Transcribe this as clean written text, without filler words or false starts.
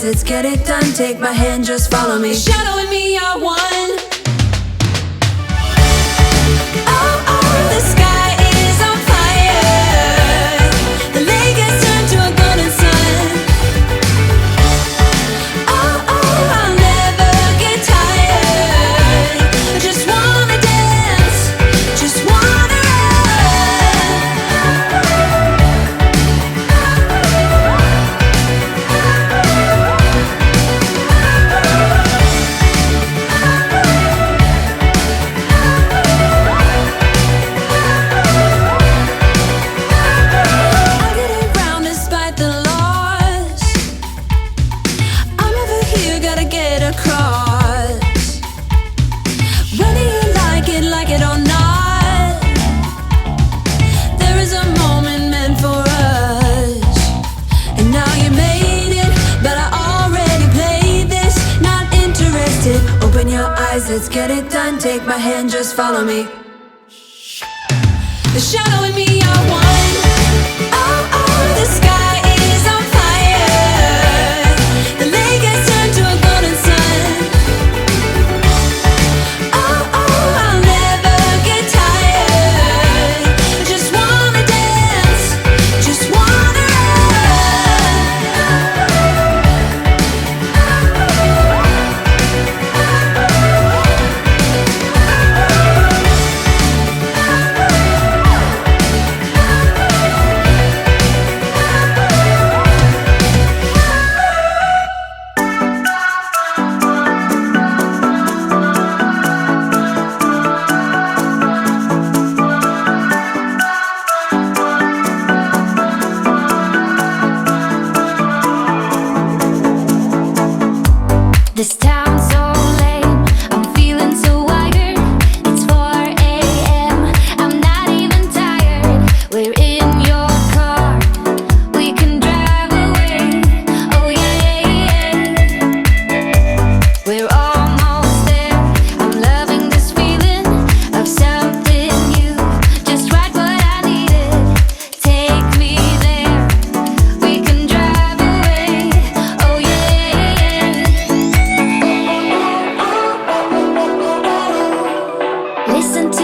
eyes, let's get it done. Take my hand, just follow me. The shadow and me are one. Oh, oh, the sky is on fire. The lake has turned to a golden sun. Oh, oh, I'll never get tired. I just wanna dance, just wanna let's get it done. Take my hand, just follow me. The shadow and me are one. Oh, oh, the sky is on fire. The lake has turned to a golden sun. Oh, oh, I'll never get tired. I just wanna dance, just wanna This town's so lame, I'm feeling so wired. It's 4 a.m., I'm not even tired. We're in your car, we can drive away. Oh yeah, we're almost there. I'm loving this feeling of something new. Just right what I needed, take me there. We can drive away. Oh yeah. Listen to